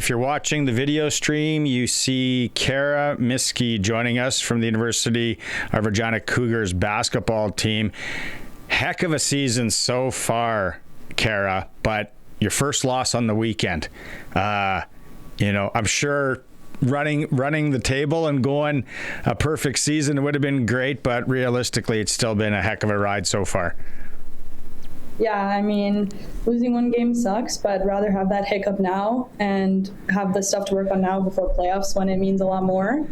if you're watching the video stream, you see Cara Misskey joining us from the University of Regina Cougars basketball team. Heck of a season so far, Cara, but your first loss on the weekend. I'm sure running the table and going a perfect season would have been great, but realistically, it's still been a heck of a ride so far. Yeah, I mean, losing one game sucks, but I'd rather have that hiccup now and have the stuff to work on now before playoffs when it means a lot more.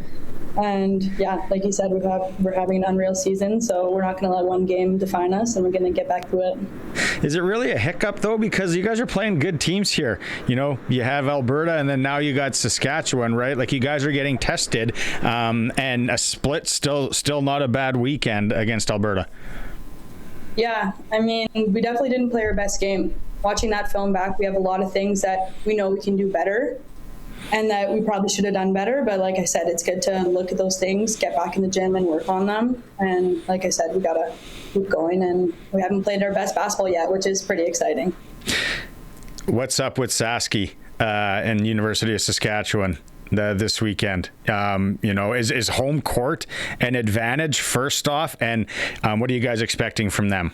And yeah, like you said, we're having an unreal season, so we're not going to let one game define us, and we're going to get back to it. Is it really a hiccup, though? Because you guys are playing good teams here. You know, you have Alberta, and then now you got Saskatchewan, right? Like, you guys are getting tested, and a split still not a bad weekend against Alberta. Yeah, I mean, we definitely didn't play our best game. Watching that film back, we have a lot of things that we know we can do better and that we probably should have done better. But like I said, it's good to look at those things, get back in the gym and work on them. And like I said, we got to keep going, and we haven't played our best basketball yet, which is pretty exciting. What's up with Sasky and University of Saskatchewan this weekend? Is home court an advantage first off? And what are you guys expecting from them?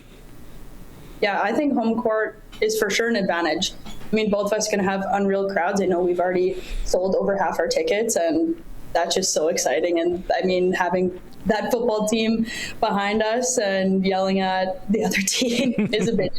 Yeah, I think home court is for sure an advantage. I mean, both of us are going to have unreal crowds. I know we've already sold over half our tickets, and that's just so exciting. And I mean, having that football team behind us and yelling at the other team is a bit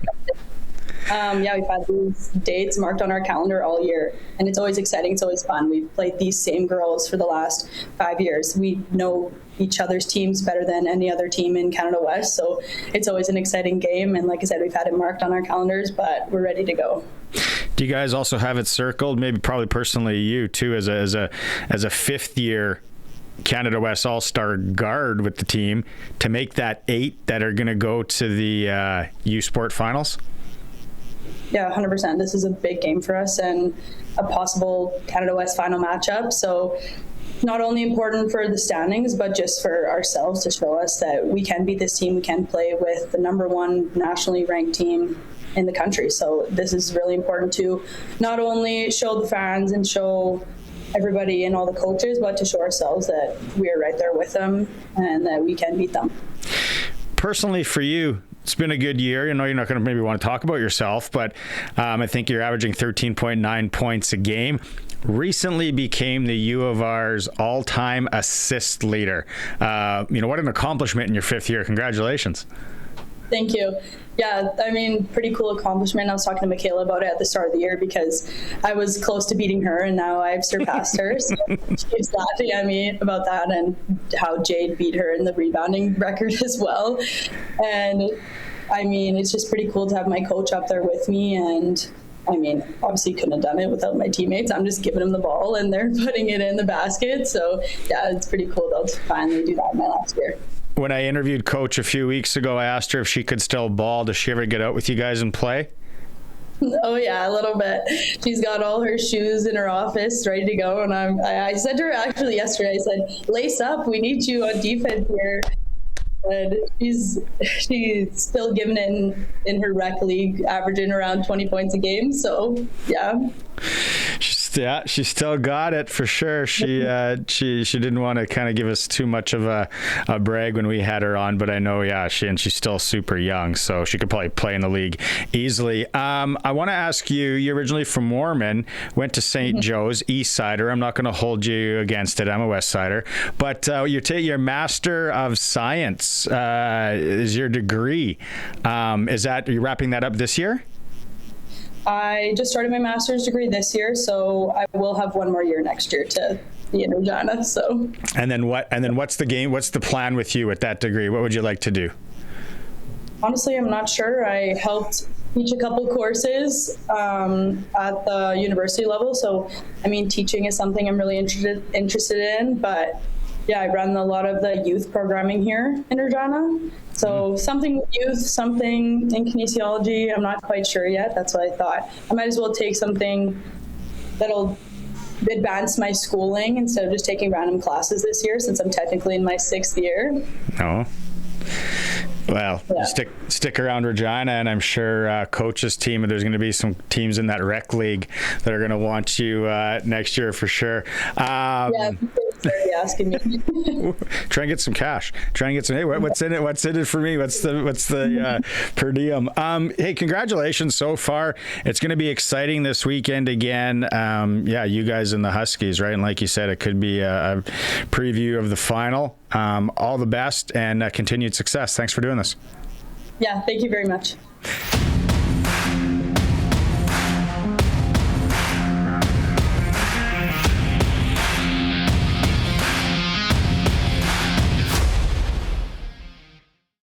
we've had these dates marked on our calendar all year, and it's always exciting. It's always fun. We've played these same girls for the last 5 years. We know each other's teams better than any other team in Canada West, so it's always an exciting game. And like I said, we've had it marked on our calendars, but we're ready to go. Do you guys also have it circled, maybe probably personally you too, as a fifth year Canada West All-Star guard with the team, to make that 8 that are going to go to the U Sport Finals? Yeah, 100%. This is a big game for us and a possible Canada West final matchup. So not only important for the standings, but just for ourselves to show us that we can beat this team. We can play with the number one nationally ranked team in the country. So this is really important to not only show the fans and show everybody and all the coaches, but to show ourselves that we are right there with them and that we can beat them. Personally for you, it's been a good year. You know, you're not going to maybe want to talk about yourself, but I think you're averaging 13.9 points a game. Recently became the U of R's all-time assist leader. What an accomplishment in your fifth year. Congratulations. Thank you. Yeah, I mean, pretty cool accomplishment. I was talking to Michaela about it at the start of the year because I was close to beating her, and now I've surpassed her. So she was laughing at me about that and how Jade beat her in the rebounding record as well. And I mean, it's just pretty cool to have my coach up there with me. And I mean, obviously couldn't have done it without my teammates. I'm just giving them the ball and they're putting it in the basket. So yeah, it's pretty cool though to finally do that in my last year. When I interviewed Coach a few weeks ago, I asked her if she could still ball. Does she ever get out with you guys and play? Oh yeah, a little bit. She's got all her shoes in her office ready to go, and I said to her actually yesterday, I said, lace up, we need you on defense here. And she's still giving it in her rec league, averaging around 20 points a game. So yeah. She still got it for sure. She didn't want to kind of give us too much of a brag when we had her on, but I know, she's still super young, so she could probably play in the league easily. I want to ask you, you're originally from Mormon, went to St. Joe's, East Sider. I'm not going to hold you against it. I'm a West Sider. But your Master of Science is your degree. Are you wrapping that up this year? I just started my master's degree this year, so I will have one more year next year to be in Regina. So. And then what's the game? What's the plan with you with that degree? What would you like to do? Honestly, I'm not sure. I helped teach a couple courses at the university level. So, I mean, teaching is something I'm really interested in. But yeah, I run a lot of the youth programming here in Regina. So something with youth, something in kinesiology, I'm not quite sure yet. That's what I thought. I might as well take something that'll advance my schooling instead of just taking random classes this year, since I'm technically in my 6th year. Oh. Well, stick around Regina, and I'm sure coach's team, and there's going to be some teams in that rec league that are going to want you next year for sure. Asking me. Try and get some cash. Try and get some. Hey, what's in it? What's in it for me? What's the per diem? Hey, congratulations so far. It's going to be exciting this weekend again. You guys and the Huskies, right? And like you said, it could be a preview of the final. All the best and continued success. Thanks for doing this. Yeah, thank you very much.